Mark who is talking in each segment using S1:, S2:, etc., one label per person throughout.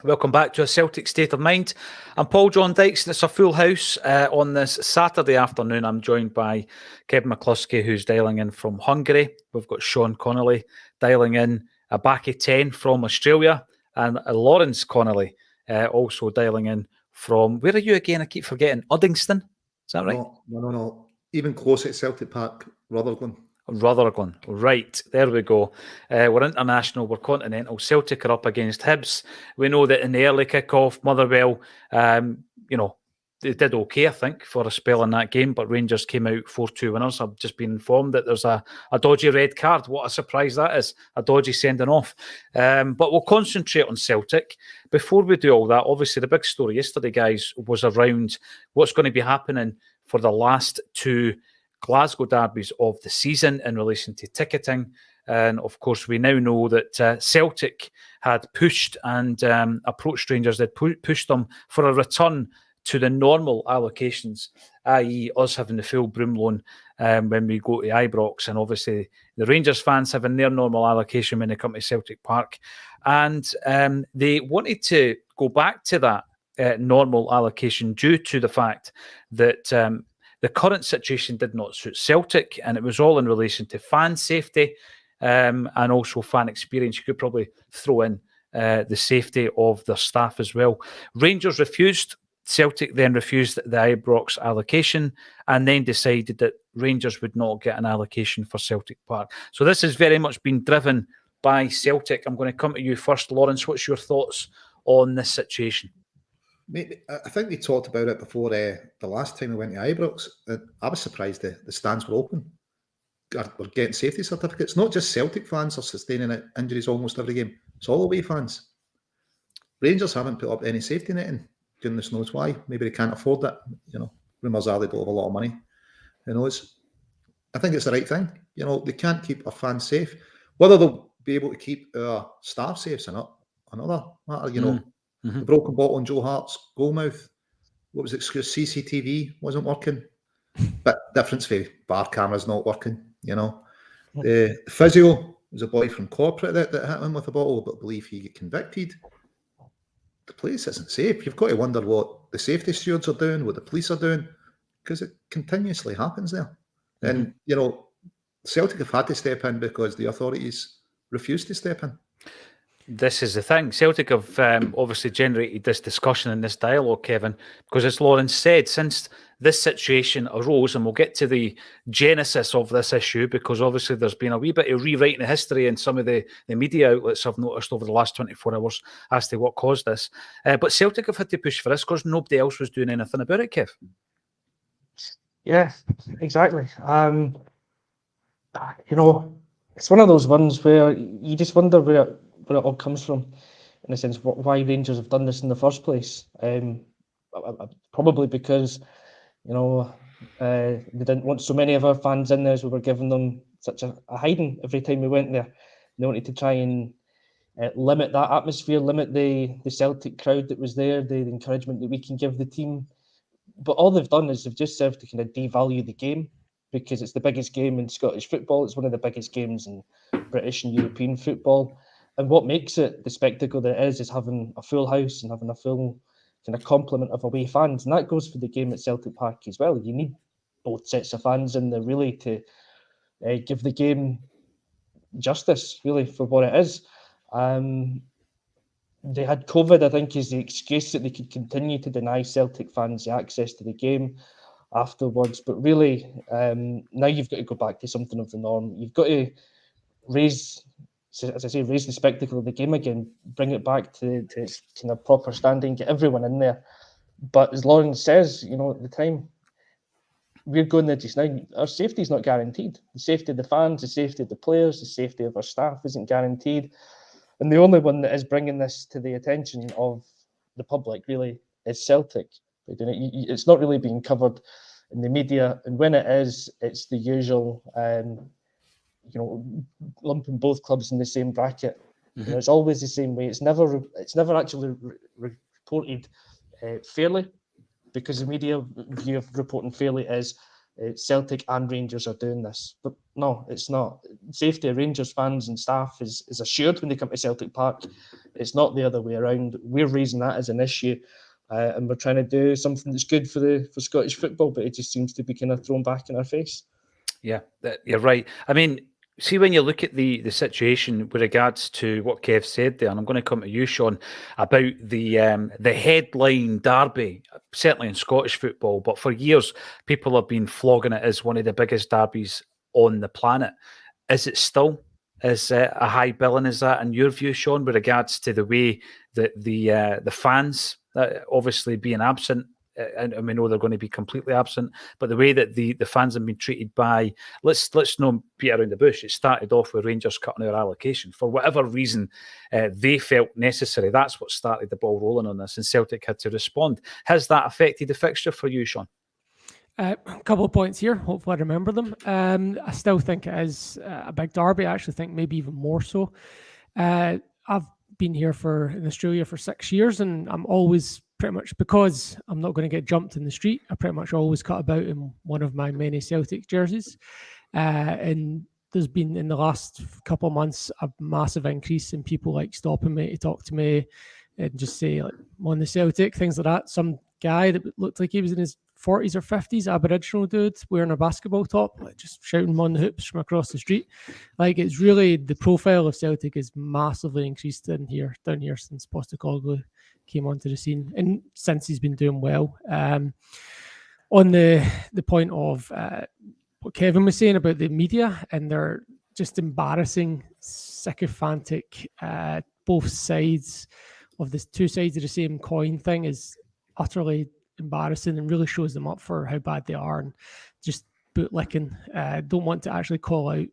S1: Welcome back to A Celtic State of Mind. I'm Paul John Dykes, and it's a full house on this Saturday afternoon. I'm joined by Kevin McCluskey, who's dialing in from Hungary. We've got Sean Connolly dialing in a back of 10 from Australia, and Lawrence Connolly also dialing in from, where are you again? I keep forgetting, Uddingston? Is that right?
S2: No. Even closer to Celtic Park, Rutherglen.
S1: Rutherglen. Right, there we go. We're international, we're continental. Celtic are up against Hibs. We know that in the early kick-off, Motherwell, they did okay, I think, for a spell in that game, but Rangers came out 4-2 winners. I've just been informed that there's a dodgy red card. What a surprise that is, a dodgy sending off. But we'll concentrate on Celtic. Before we do all that, obviously the big story yesterday, guys, was around what's going to be happening for the last two Glasgow derbies of the season in relation to ticketing. And of course, we now know that Celtic had pushed and approached Rangers. They'd pushed them for a return to the normal allocations, i.e. us having the full Broom loan when we go to Ibrox, and obviously the Rangers fans having their normal allocation when they come to Celtic Park. And they wanted to go back to that normal allocation due to the fact that the current situation did not suit Celtic, and it was all in relation to fan safety and also fan experience. You could probably throw in the safety of their staff as well. Rangers refused. Celtic then refused the Ibrox allocation and then decided that Rangers would not get an allocation for Celtic Park. So this has very much been driven by Celtic. I'm going to come to you first, Lawrence. What's your thoughts on this situation?
S2: Mate, I think we talked about it before the last time we went to Ibrox. I was surprised the stands were open. We're getting safety certificates. Not just Celtic fans are sustaining injuries almost every game. It's all away fans. Rangers haven't put up any safety netting. Goodness knows why. Maybe they can't afford it. Rumours are they don't have a lot of money. Who knows? I think it's the right thing. They can't keep our fans safe. Whether they'll be able to keep our staff safe or not, another matter. The broken bottle in Joe Hart's goalmouth. What was the excuse? CCTV wasn't working. But difference for bar cameras not working, The physio was a boy from corporate that hit him with a bottle, but believe he got convicted. The place isn't safe. You've got to wonder what the safety stewards are doing, what the police are doing, because it continuously happens there. And, Celtic have had to step in because the authorities refused to step in.
S1: This is the thing. Celtic have obviously generated this discussion and this dialogue, Kevin, because as Lawrence said, since this situation arose, and we'll get to the genesis of this issue, because obviously there's been a wee bit of rewriting the history in some of the media outlets I've noticed over the last 24 hours as to what caused this. But Celtic have had to push for this because nobody else was doing anything about it, Kev.
S3: Yeah, exactly. It's one of those ones where you just wonder where it all comes from, in a sense, why Rangers have done this in the first place. Probably because, they didn't want so many of our fans in there, as we were giving them such a hiding every time we went there. They wanted to try and limit that atmosphere, limit the Celtic crowd that was there, the encouragement that we can give the team. But all they've done is they've just served to kind of devalue the game, because it's the biggest game in Scottish football. It's one of the biggest games in British and European football. And what makes it the spectacle that it is having a full house and having a full kind of complement of away fans. And that goes for the game at Celtic Park as well. You need both sets of fans in there really to give the game justice, really, for what it is. They had COVID, I think, as the excuse that they could continue to deny Celtic fans the access to the game afterwards. But really, now you've got to go back to something of the norm. You've got to raise the spectacle of the game again, bring it back to its kind of proper standing, get everyone in there. But as Lawrence says, at the time we're going there just now, our safety is not guaranteed. The safety of the fans, the safety of the players, the safety of our staff isn't guaranteed. And the only one that is bringing this to the attention of the public really is Celtic. It's not really being covered in the media, and when it is, it's the usual lumping both clubs in the same bracket.
S1: Mm-hmm.
S3: It's always the same way. It's never actually reported fairly, because the media view of reporting fairly is Celtic and Rangers are doing this. But no, it's not. Safety of Rangers fans and staff is assured when they come to Celtic Park. It's not the other way around. We're raising that as an issue, and we're trying to do something that's good for Scottish football, but it just seems to be kind of thrown back in our face.
S1: Yeah, you're right. I mean, see, when you look at the situation with regards to what Kev said there, and I'm going to come to you, Sean, about the headline derby, certainly in Scottish football, but for years people have been flogging it as one of the biggest derbies on the planet. Is it still as a high billing as that in your view, Sean, with regards to the way that the fans obviously being absent? And we know they're going to be completely absent, but the way that the fans have been treated by, let's not beat around the bush. It started off with Rangers cutting our allocation for whatever reason they felt necessary. That's what started the ball rolling on this, and Celtic had to respond. Has that affected the fixture for you, Sean?
S4: A couple of points here. Hopefully, I remember them. I still think it is a big derby. I actually think maybe even more so. I've been here in Australia for 6 years, and I'm always pretty much, because I'm not going to get jumped in the street, I pretty much always cut about in one of my many Celtic jerseys. And there's been, in the last couple of months, a massive increase in people like stopping me to talk to me and just say, like, I'm on the Celtic, things like that. Some guy that looked like he was in his 40s or 50s, Aboriginal dude, wearing a basketball top, like just shouting him on the hoops from across the street. Like, it's really, the profile of Celtic is massively increased down here since Postecoglou came onto the scene, and since he's been doing well. On the point of what Kevin was saying about the media and their just embarrassing, sycophantic, both sides of the two sides of the same coin thing is utterly embarrassing and really shows them up for how bad they are, and just bootlicking. Don't want to actually call out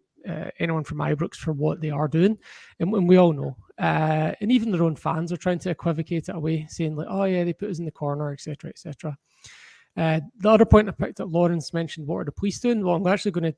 S4: anyone from Ibrox for what they are doing, and we all know. And even their own fans are trying to equivocate it away, saying like, "Oh yeah, they put us in the corner, etc., etc." The other point I picked up, Lawrence mentioned, what are the police doing? Well, I'm actually going to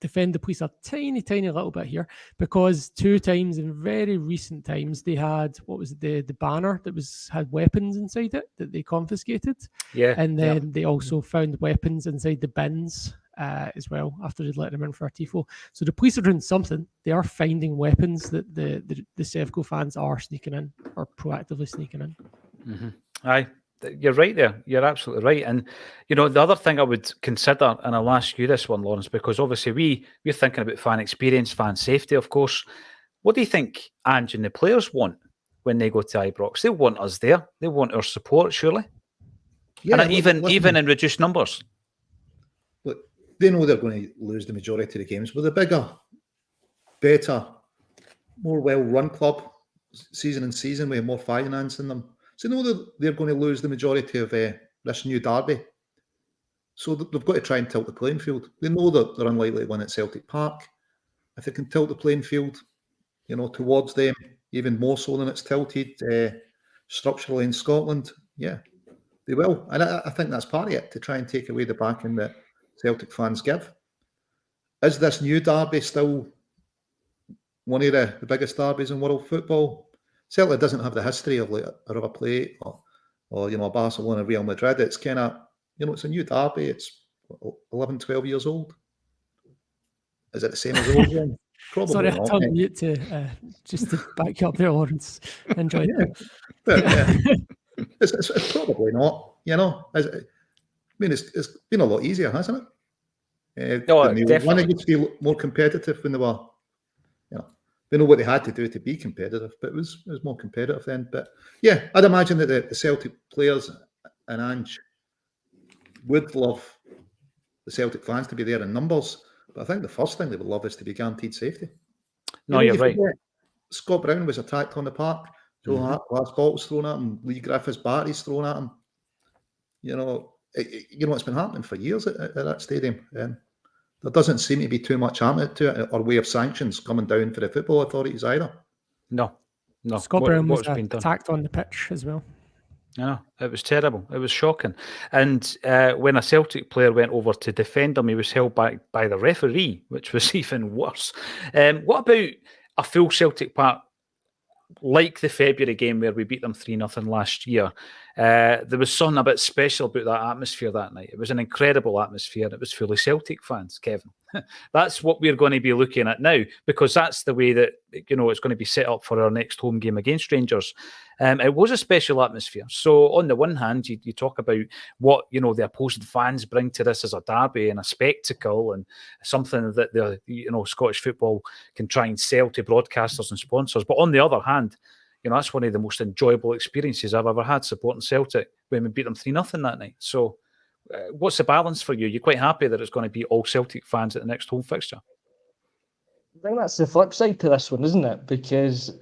S4: defend the police a tiny little bit here, because 2 times in very recent times they had, what was it, the banner that had weapons inside it that they confiscated.
S1: Yeah,
S4: and then they also found weapons inside the bins as well after they'd let them in for a tifo. So the police are doing something. They are finding weapons that the Sevco fans are sneaking in, or proactively sneaking in.
S1: Mm-hmm. Aye, you're right there. You're absolutely right. And, you know, the other thing I would consider, and I'll ask you this one, Lawrence, because obviously we're thinking about fan experience, fan safety, of course. What do you think Ange and the players want when they go to Ibrox? They want us there. They want our support, surely. Yeah, and even in reduced numbers.
S2: Look, they know they're going to lose the majority of the games. With a bigger, better, more well-run club, season in season, we have more finance in them. So they know that they're going to lose the majority of this new derby. So they've got to try and tilt the playing field. They know that they're unlikely to win at Celtic Park. If they can tilt the playing field, you know, towards them, even more so than it's tilted structurally in Scotland, yeah, they will. And I think that's part of it, to try and take away the backing that Celtic fans give. Is this new derby still one of the biggest derbies in world football? Certainly doesn't have the history of like a River Plate or you know, a Barcelona, Real Madrid. It's kind of, you know, it's a new derby. It's 11, 12 years old. Is it the same as old one? Probably
S4: Sorry,
S2: not.
S4: I told you to just to back you up there, Lawrence. Enjoy it.
S2: Yeah. It's probably not. You know, I mean, it's been a lot easier, hasn't it?
S1: Definitely.
S2: One used to be more competitive when they were, you know, they know what they had to do to be competitive, but it was more competitive then. But yeah, I'd imagine that the Celtic players and Ange would love the Celtic fans to be there in numbers. But I think the first thing they would love is to be guaranteed safety.
S1: No, you're right.
S2: Scott Brown was attacked on the park. Joe Hart, glass bottles thrown at him. Lee Griffiths, batteries thrown at him. You know, it's been happening for years at that stadium. There doesn't seem to be too much happening to it, or way of sanctions coming down for the football authorities either.
S1: No.
S4: Scott Brown was attacked on the pitch as well.
S1: I know, it was terrible. It was shocking. And when a Celtic player went over to defend him, he was held back by the referee, which was even worse. What about a full Celtic Park, like the February game where we beat them 3-0 last year? There was something a bit special about that atmosphere that night. It was an incredible atmosphere. It was full of Celtic fans, Kevin. That's what we're going to be looking at now, because that's the way that, it's going to be set up for our next home game against Rangers. It was a special atmosphere. So on the one hand, you talk about what, the opposing fans bring to this as a derby and a spectacle and something that the, Scottish football can try and sell to broadcasters and sponsors. But on the other hand, that's one of the most enjoyable experiences I've ever had supporting Celtic when we beat them 3-0 that night. So what's the balance for you? You're quite happy that it's going to be all Celtic fans at the next home fixture?
S3: I think that's the flip side to this one, isn't it? Because,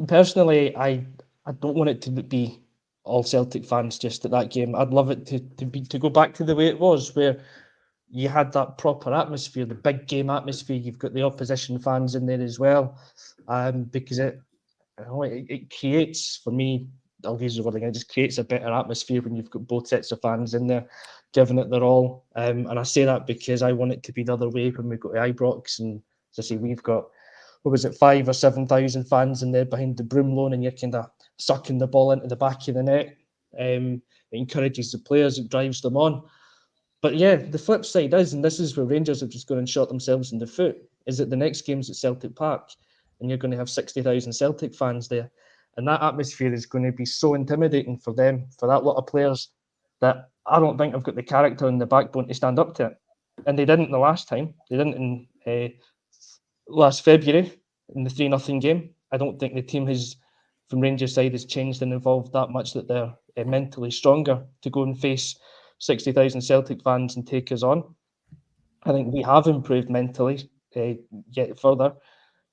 S3: personally, I don't want it to be all Celtic fans just at that game. I'd love it to go back to the way it was, where you had that proper atmosphere, the big game atmosphere. You've got the opposition fans in there as well, because it creates, for me, I'll use the word again, it just creates a better atmosphere when you've got both sets of fans in there, giving it their all. And I say that because I want it to be the other way when we go to Ibrox. And as I say, we've got, 5,000 or 7,000 fans in there behind the broom lawn, and you're kind of sucking the ball into the back of the net. It encourages the players, it drives them on. But yeah, the flip side is, and this is where Rangers have just gone and shot themselves in the foot, is that the next game's at Celtic Park, and you're going to have 60,000 Celtic fans there. And that atmosphere is going to be so intimidating for them, for that lot of players, that I don't think have got the character and the backbone to stand up to it. And they didn't the last time. They didn't in last February in the 3-0 game. I don't think the team from Rangers' side has changed and evolved that much that they're mentally stronger to go and face 60,000 Celtic fans and take us on. I think we have improved mentally yet further.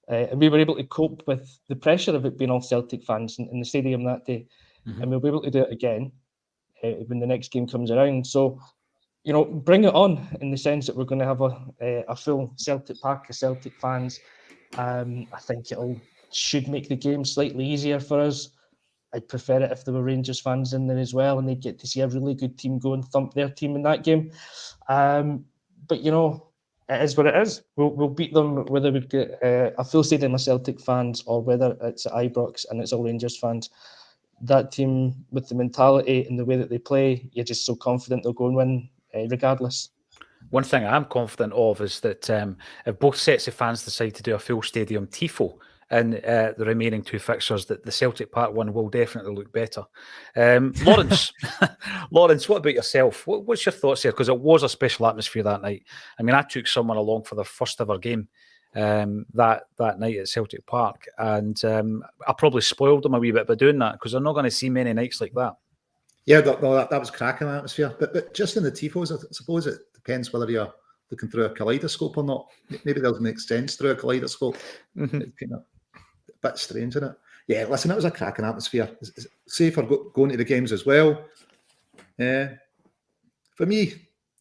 S3: And we were able to cope with the pressure of it being all Celtic fans in the stadium that day. Mm-hmm. And we'll be able to do it again when the next game comes around. So, bring it on, in the sense that we're going to have a full Celtic Park of Celtic fans. I think should make the game slightly easier for us. I'd prefer it if there were Rangers fans in there as well, and they'd get to see a really good team go and thump their team in that game. But, it is what it is. We'll beat them whether we've got a full stadium of Celtic fans or whether it's at Ibrox and it's all Rangers fans. That team, with the mentality and the way that they play, you're just so confident they'll go and win regardless.
S1: One thing I'm confident of is that if both sets of fans decide to do a full stadium tifo in the remaining two fixtures, that the Celtic Park one will definitely look better. Lawrence, Lawrence, what about yourself? What's your thoughts here? Because it was a special atmosphere that night. I mean, I took someone along for their first ever game that night at Celtic Park, and I probably spoiled them a wee bit by doing that, because they're not going to see many nights like that.
S2: Yeah, that was cracking atmosphere. But just in the tifos, I suppose it depends whether you're looking through a kaleidoscope or not. Maybe they'll make sense through a kaleidoscope. Mm-hmm. It's kind of a bit strange, isn't it? Yeah, listen, that was a cracking atmosphere. Say for going to the games as well. For me,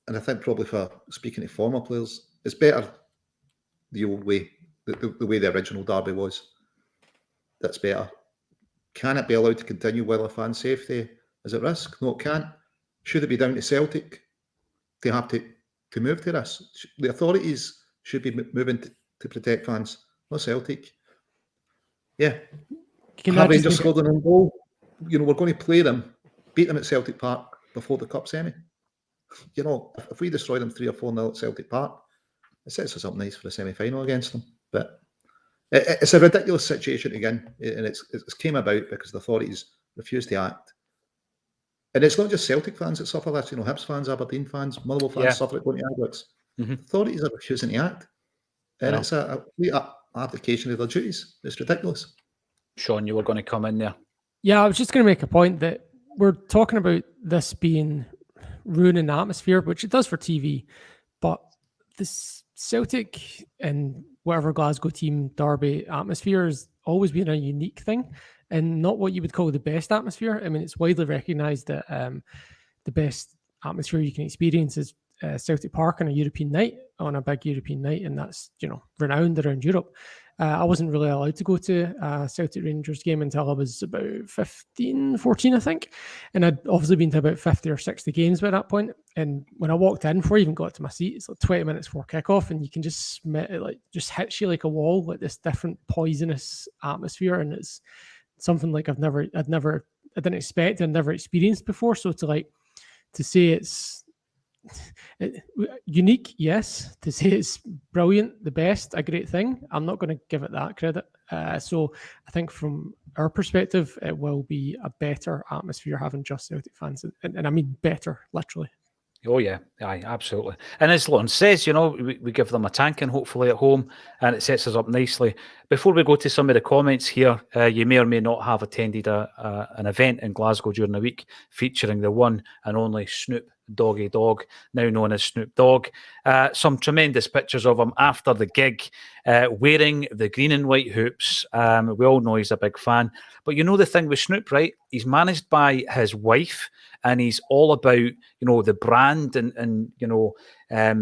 S2: and I think probably for speaking to former players, it's better the old way, the way the original derby was. That's better. Can it be allowed to continue while a fan safety is at risk? No, it can't. Should it be down to Celtic to have to move to this? The authorities should be moving to protect fans, not Celtic. Yeah. Have Rangers scored an own goal? We're going to play them, beat them at Celtic Park before the Cup semi. If we destroy them 3 or 4-0 at Celtic Park, it sets us up nice for the semi-final against them. But it's a ridiculous situation again, and it's came about because the authorities refused to act. And it's not just Celtic fans that suffer this. Hibs fans, Aberdeen fans, Motherwell fans suffer it going to Ibrox. Mm-hmm. Authorities are refusing to act, and it's a application of their duties. It's ridiculous.
S1: Sean, you were going to come in there.
S4: Yeah, I was just going to make a point that we're talking about this being ruining the atmosphere, which it does for TV, but this Celtic and whatever Glasgow team derby atmosphere has always been a unique thing, and not what you would call the best atmosphere. I mean, it's widely recognised that the best atmosphere you can experience is Celtic Park on a European night, on a big European night, and that's renowned around Europe. I wasn't really allowed to go to a Celtic Rangers game until I was about 15, 14, I think. And I'd obviously been to about 50 or 60 games by that point. And when I walked in, before I even got to my seat, it's like 20 minutes before kickoff, and you can just smell it, like just hits you like a wall, like this different poisonous atmosphere. And it's something like I'd never didn't expect and never experienced before. So to say it's unique, yes. To say it's brilliant, the best, a great thing, I'm not going to give it that credit. So I think from our perspective, it will be a better atmosphere having just Celtic fans, and I mean better, literally.
S1: Oh yeah, aye, absolutely. And as Lauren says, we give them a tanking hopefully at home, and it sets us up nicely. Before we go to some of the comments here, you may or may not have attended an event in Glasgow during the week featuring the one and only Snoop Doggy Dogg, now known as Snoop Dogg. Some tremendous pictures of him after the gig, wearing the green and white hoops. We all know he's a big fan. But the thing with Snoop, right? He's managed by his wife, and he's all about, the brand and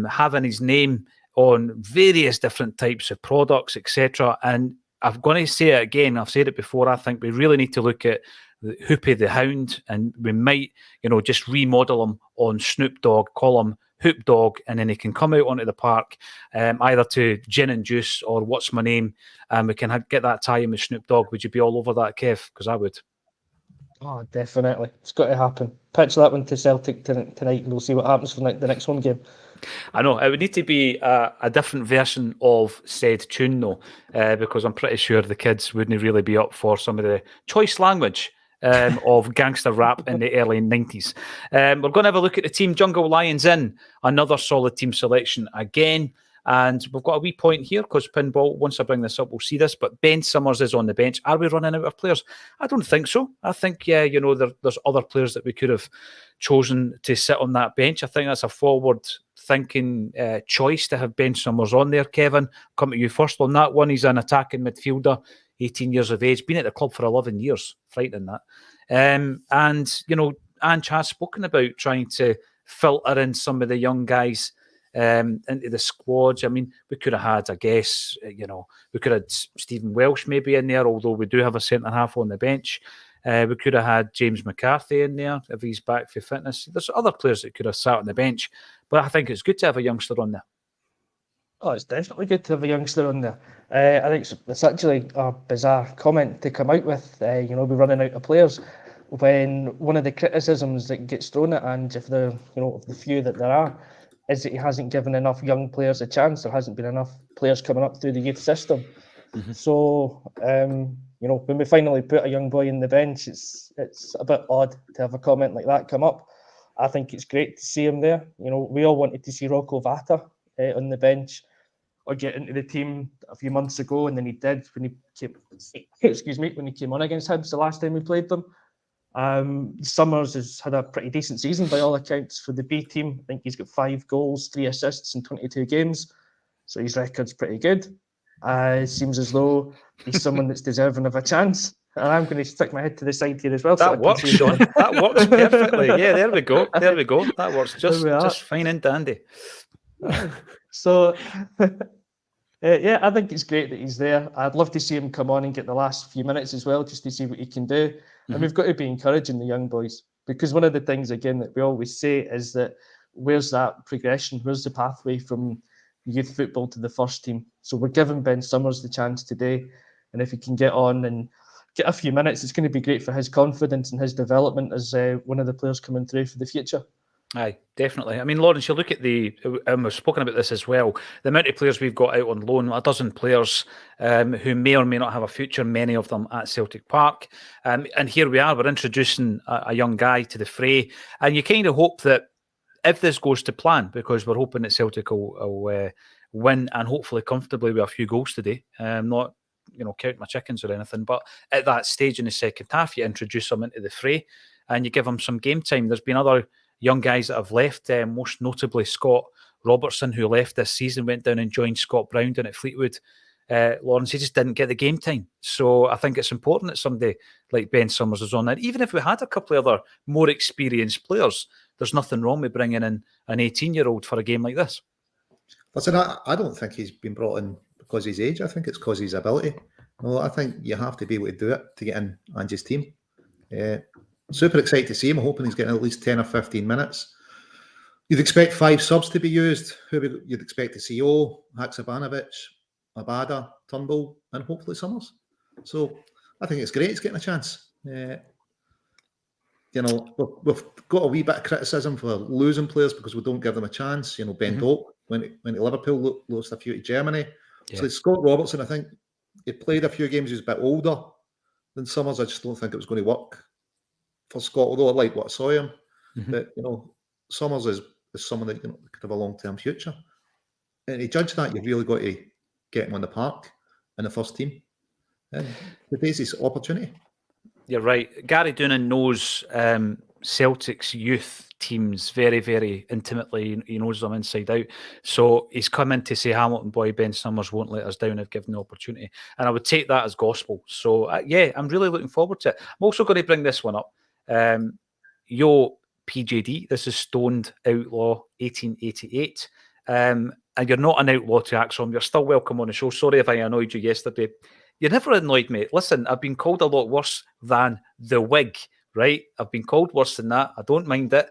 S1: having his name on various different types of products, etc. And I'm going to say it again. I've said it before. I think we really need to look at Hoopy the Hound, and we might, just remodel him on Snoop Dogg, call him Hoop Dog, and then he can come out onto the park, either to Gin and Juice or What's My Name, and we can get that tie-in with Snoop Dogg. Would you be all over that, Kev? Because I would.
S3: Oh, definitely. It's got to happen. Pitch that one to Celtic tonight, and we'll see what happens for the next home game.
S1: I know. It would need to be a different version of said tune, though, because I'm pretty sure the kids wouldn't really be up for some of the choice language of gangster rap in the early 90s. We're going to have a look at the team. Jungle Lions in. Another solid team selection again. And we've got a wee point here because Pinball, once I bring this up, we'll see this. But Ben Summers is on the bench. Are we running out of players? I don't think so. I think, there's other players that we could have chosen to sit on that bench. I think that's a forward-thinking choice to have Ben Summers on there. Kevin, come to you first on that one. He's an attacking midfielder, 18 years of age, been at the club for 11 years. Frightening that. And, Ange has spoken about trying to filter in some of the young guys into the squads. I mean, we could have had, I guess, we could have had Stephen Welsh maybe in there, although we do have a centre-half on the bench. We could have had James McCarthy in there if he's back for fitness. There's other players that could have sat on the bench, but I think it's good to have a youngster on there.
S3: Oh, it's definitely good to have a youngster on there. I think it's actually a bizarre comment to come out with, we're running out of players, when one of the criticisms that gets thrown at Ange, if the few that there are, is that he hasn't given enough young players a chance. There hasn't been enough players coming up through the youth system. Mm-hmm. So, when we finally put a young boy in the bench, it's a bit odd to have a comment like that come up. I think it's great to see him there. We all wanted to see Rocco Vata on the bench or get into the team a few months ago, and then he did when he came on against Hibs the last time we played them. Summers has had a pretty decent season by all accounts for the B team. I think he's got 5 goals, 3 assists in 22 games. So his record's pretty good. It seems as though he's someone that's deserving of a chance. And I'm going to stick my head to the side here as well.
S1: That works, Sean. That works perfectly. Yeah, there we go. There we go. That works just fine and dandy.
S3: So, I think it's great that he's there. I'd love to see him come on and get the last few minutes as well, just to see what he can do. Mm-hmm. And we've got to be encouraging the young boys, because one of the things, again, that we always say is that where's that progression? Where's the pathway from youth football to the first team? So we're giving Ben Summers the chance today. And if he can get on and get a few minutes, it's going to be great for his confidence and his development as one of the players coming through for the future.
S1: Aye, definitely. I mean, Lawrence, you look at and we've spoken about this as well, the amount of players we've got out on loan, a dozen players who may or may not have a future, many of them at Celtic Park. And here we are, we're introducing a young guy to the fray. And you kind of hope that if this goes to plan, because we're hoping that Celtic will win and hopefully comfortably with a few goals today, not count my chickens or anything, but at that stage in the second half, you introduce them into the fray and you give them some game time. There's been other young guys that have left, most notably Scott Robertson, who left this season, went down and joined Scott Brown down at Fleetwood. Lawrence, he just didn't get the game time. So I think it's important that somebody like Ben Summers is on there. Even if we had a couple of other more experienced players, there's nothing wrong with bringing in an 18-year-old for a game like this.
S2: Listen, I don't think he's been brought in because of his age. I think it's because of his ability. No, I think you have to be able to do it to get in Ange's team. Super excited to see him. I'm hoping he's getting at least 10 or 15 minutes. You'd expect 5 subs to be used. Who you'd expect to see? Haksabanovic, Abada, Turnbull, and hopefully Summers. So I think it's great. He's getting a chance. you know, we've got a wee bit of criticism for losing players because we don't give them a chance. You know, Ben Doak went to Liverpool, lost a few to Germany.
S1: Yeah.
S2: So Scott Robertson, I think he played a few games. He's a bit older than Summers. I just don't think it was going to work for Scott. Although I like what I saw him, but you know, Summers is someone that could have a long-term future. And to judge that, you've really got to get him on the park in the first team. And today's his opportunity.
S1: You're right. Gary Doona knows Celtic's youth teams very, very intimately. He knows them inside out. So he's come in to say, Hamilton boy, Ben Summers won't let us down if given the opportunity. And I would take that as gospel. So, yeah, I'm really looking forward to it. I'm also going to bring this one up. Yo, PJD, this is Stoned Outlaw 1888. And you're not an outlaw to Acsom. You're still welcome on the show. Sorry if I annoyed you yesterday. You never annoyed me. Listen, I've been called a lot worse than the wig, right? I've been called worse than that. I don't mind it.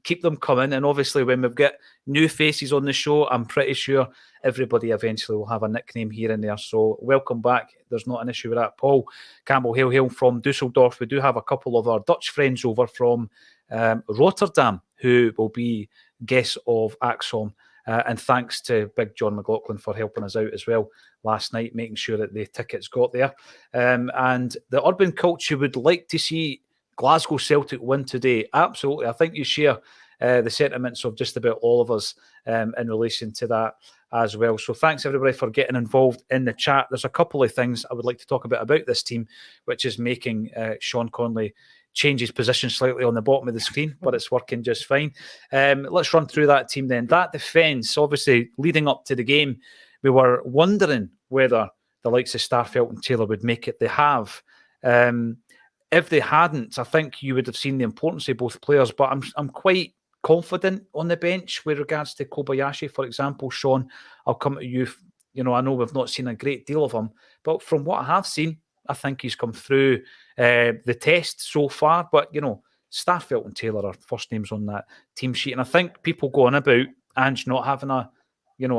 S1: Keep them coming. And obviously, when we've got new faces on the show, I'm pretty sure everybody eventually will have a nickname here and there. So welcome back. There's not an issue with that. Paul Campbell, hail from Dusseldorf. We do have a couple of our Dutch friends over from Rotterdam who will be guests of Acsom. And thanks to Big John McLaughlin for helping us out as well last night, making sure that the tickets got there. And the urban culture would like to see Glasgow Celtic win today. Absolutely. I think you share the sentiments of just about all of us in relation to that as well. So thanks everybody for getting involved in the chat. There's a couple of things I would like to talk about this team, which is making Sean Conley change his position slightly on the bottom of the screen, but it's working just fine. Let's run through that team then. That defence, obviously, leading up to the game, we were wondering whether the likes of Starfelt and Taylor would make it. They have. If they hadn't, I think you would have seen the importance of both players, but I'm quite confident on the bench with regards to Kobayashi, for example. Sean, I'll come to you. You know, I know we've not seen a great deal of him, but from what I have seen, I think he's come through the test so far. But, you know, Starfelt and Taylor are first names on that team sheet. And I think people go on about Ange not having a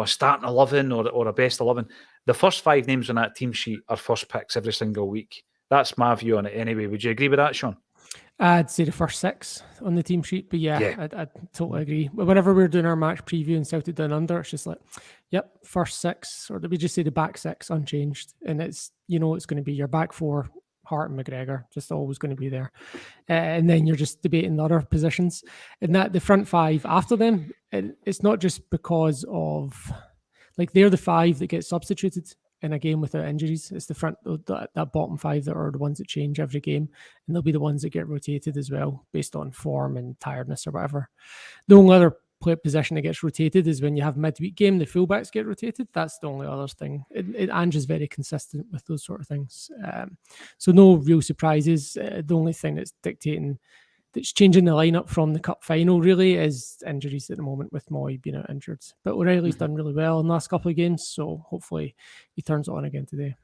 S1: starting 11 or a best 11. The first 5 names on that team sheet are first picks every single week. That's my view on it anyway. Would you agree with that, Sean?
S4: I'd say the first 6 on the team sheet, but yeah. I totally agree. Whenever we're doing our match preview in Celtic Down Under, it's just like, yep, first 6, or did we just say the back 6 unchanged? And it's, it's going to be your back 4, Hart and McGregor, just always going to be there. And then you're just debating the other positions. And that the front 5 after them, it's not just because of, like, they're the 5 that get substituted in a game without injuries. It's the front, that bottom 5 that are the ones that change every game, and they'll be the ones that get rotated as well based on form and tiredness or whatever. The only other position that gets rotated is when you have midweek game, the fullbacks get rotated. That's the only other thing. Ange is very consistent with those sort of things. So no real surprises. The only thing that's changing the lineup from the cup final really is injuries at the moment, with Moy being out injured. But O'Reilly's done really well in the last couple of games, so hopefully he turns it on again today.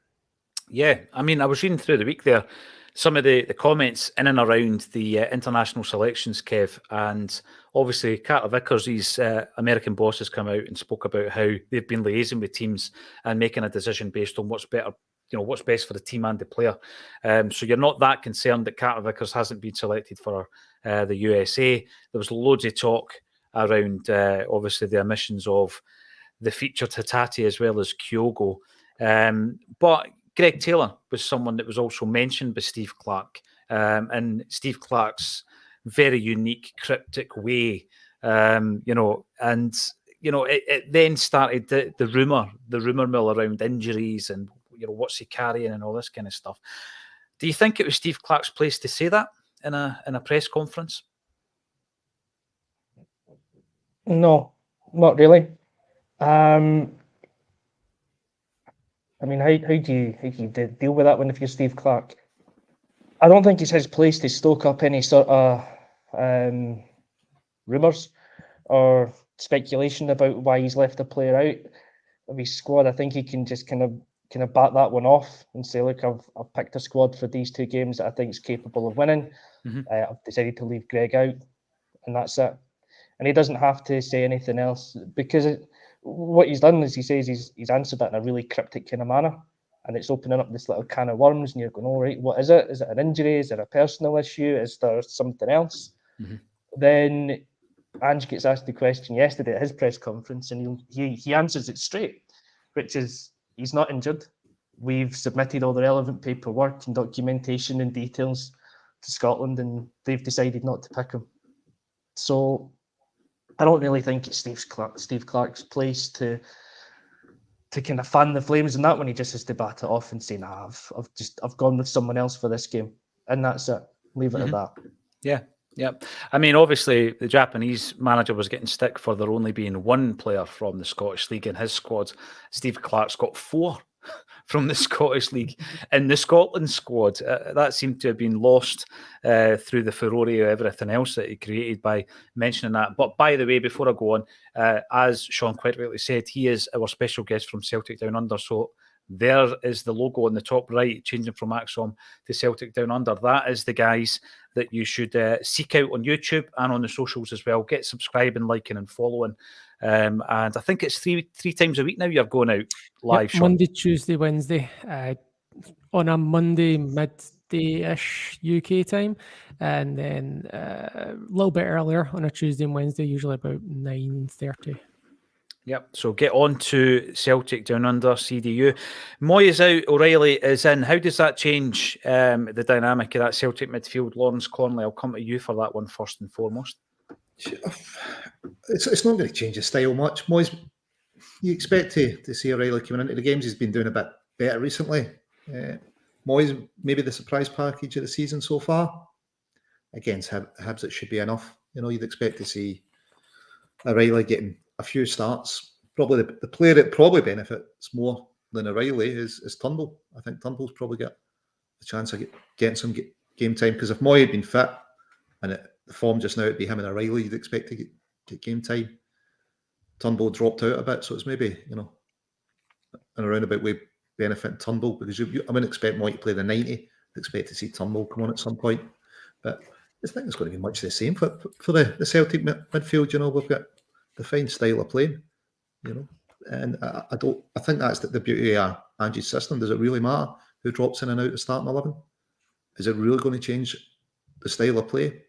S1: Yeah, I mean, I was reading through the week there, some of the comments in and around the international selections, Kev, and obviously Carter Vickers, his American boss, has come out and spoke about how they've been liaising with teams and making a decision based on what's better, what's best for the team and the player. So you're not that concerned that Carter Vickers hasn't been selected for the USA. There was loads of talk around, obviously, the omissions of the featured Hatate as well as Kyogo. But Greg Taylor was someone that was also mentioned by Steve Clarke, and Steve Clarke's very unique, cryptic way, and it then started the rumor mill around injuries and what's he carrying and all this kind of stuff. Do you think it was Steve Clarke's place to say that in a press conference?
S3: No, not really. I mean, how do you deal with that if you're Steve Clarke? I don't think it's his place to stoke up any sort of rumours or speculation about why he's left a player out of his squad. I think he can just kind of bat that one off and say, look, I've picked a squad for these 2 games that I think is capable of winning. I've decided to leave Greg out, and that's it. And he doesn't have to say anything else, because what he's done is he says he's answered that in a really cryptic kind of manner. and it's opening up this little can of worms, and you're going, all right, what is it? Is it an injury? Is it a personal issue? Is there something else? Then Ange gets asked the question yesterday at his press conference, and he answers it straight, which is he's not injured. We've submitted all the relevant paperwork and documentation and details to Scotland, and they've decided not to pick him. So I don't really think it's Steve Clarke's place to kind of fan the flames in that one. He just has to bat it off and say, nah, I've gone with someone else for this game, and that's it. Leave it at that.
S1: Yeah. I mean, obviously, the Japanese manager was getting stick for there only being one player from the Scottish League in his squad. Steve Clarke's got 4 from the Scottish League in the Scotland squad. That seemed to have been lost through the furore of everything else that he created by mentioning that. But by the way, before I go on, as Sean quite rightly said, he is our special guest from Celtic Down Under. So there is the logo on the top right, changing from Acsom to Celtic Down Under. That is the guys that you should seek out on YouTube and on the socials as well. Get subscribing, liking and following. And I think it's three times a week now you're going out live, Sean.
S4: Monday, Tuesday, Wednesday. On a Monday midday-ish UK time, and then a little bit earlier on a Tuesday and Wednesday, usually about 9:30.
S1: Yep, so get on to Celtic Down Under, CDU. Moy is out, O'Reilly is in. How does that change the dynamic of that Celtic midfield? Lawrence Conley, I'll come to you for that one first and foremost.
S2: It's not going to change his style much. Moyes, you expect to see O'Reilly coming into the games. He's been doing a bit better recently. Moyes, maybe the surprise package of the season so far. Against Hibs, it should be enough. You know, you'd expect to see O'Reilly getting a few starts. Probably the player that probably benefits more than O'Reilly is Turnbull. I think Turnbull's probably got a chance of getting some game time, because if Moy had been fit and the form just now, it'd be him and O'Reilly you'd expect to get game time. Turnbull dropped out a bit, so it's maybe, you know, in a roundabout way benefiting Turnbull, because I wouldn't expect Moy to play the 90. I'd expect to see Turnbull come on at some point. But I think it's going to be much the same for the Celtic midfield. You know, we've got the fine style of playing, you know, and I think that's the beauty of Angie's system. Does it really matter who drops in and out of starting 11? Is it really going to change the style of play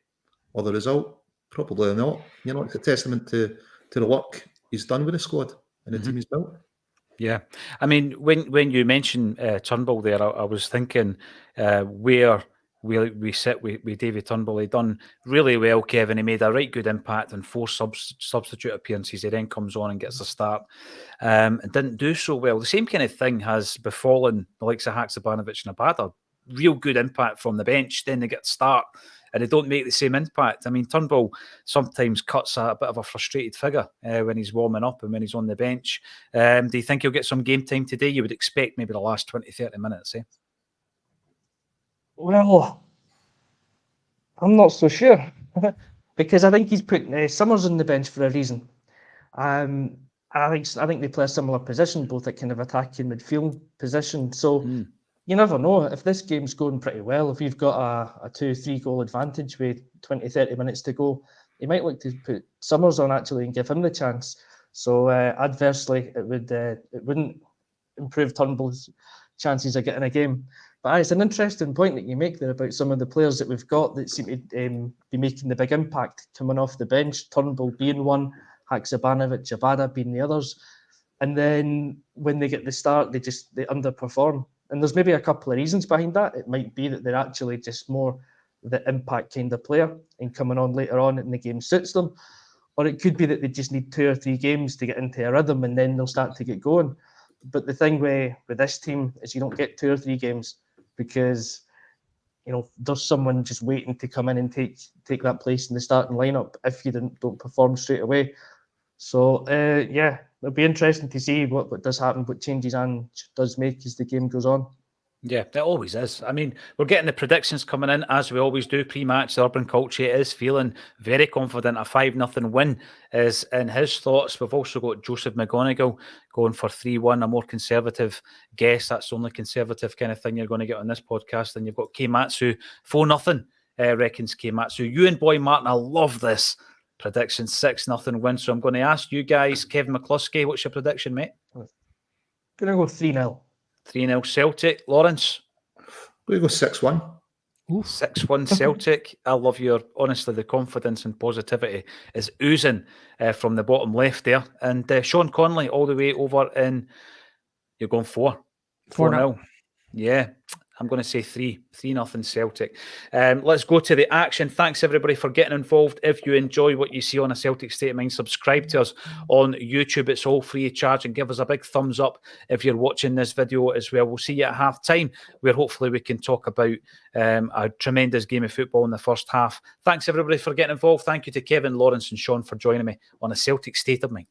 S2: or the result? Probably not. You know, it's a testament to the work he's done with the squad and the team he's built.
S1: Yeah, I mean, when you mentioned Turnbull there, I was thinking where we sit with David Turnbull. He done really well, Kevin. He made a right good impact on 4 substitute appearances. He then comes on and gets a start and didn't do so well. The same kind of thing has befallen the likes of Haksabanovic and Abada. Real good impact from the bench, then they get a start and they don't make the same impact. I mean, Turnbull sometimes cuts a bit of a frustrated figure when he's warming up and when he's on the bench. Do you think he'll get some game time today? You would expect maybe the last 20, 30 minutes, eh?
S3: Well, I'm not so sure because I think he's put Summers on the bench for a reason. I think they play a similar position, both at kind of attacking midfield position. So you never know. If this game's going pretty well, if you've got a 2-3 goal advantage with 20, 30 minutes to go, you might look to put Summers on actually and give him the chance. So adversely, it wouldn't improve Turnbull's chances of getting a game. But it's an interesting point that you make there about some of the players that we've got that seem to be making the big impact coming off the bench. Turnbull being one, Haksabanovic, Abada being the others. And then when they get the start, they underperform. And there's maybe a couple of reasons behind that. It might be that they're actually just more the impact kind of player and coming on later on and the game suits them. Or it could be that they just need 2 or 3 games to get into a rhythm and then they'll start to get going. But the thing with this team is you don't get 2 or 3 games because, you know, there's someone just waiting to come in and take that place in the starting lineup if you don't perform straight away. So, it'll be interesting to see what does happen, what changes Ange does make as the game goes on.
S1: Yeah, it always is. I mean, we're getting the predictions coming in, as we always do pre-match. The Urban Culture is feeling very confident. A 5-0 win is in his thoughts. We've also got Joseph McGonigal going for 3-1, a more conservative guess. That's the only conservative kind of thing you're going to get on this podcast. And you've got K-Matsu, 4-0, reckons K-Matsu. You and Boy Martin, I love this prediction, 6-0 win. So I'm going to ask you guys, Kevin McCluskey, what's your prediction, mate?
S3: Going to go 3-0.
S1: 3-0 Celtic. Lawrence?
S2: We go 6-1.
S1: 6-1 Celtic. I love honestly, the confidence and positivity is oozing from the bottom left there. And Sean Conley all the way over in, you're going 4-0. Yeah, I'm going to say 3-0 Celtic. Let's go to the action. Thanks everybody for getting involved. If you enjoy what you see on A Celtic State of Mind, subscribe to us on YouTube. It's all free of charge, and give us a big thumbs up if you're watching this video as well. We'll see you at half time, where hopefully we can talk about a tremendous game of football in the first half. Thanks everybody for getting involved. Thank you to Kevin, Lawrence and Sean for joining me on A Celtic State of Mind.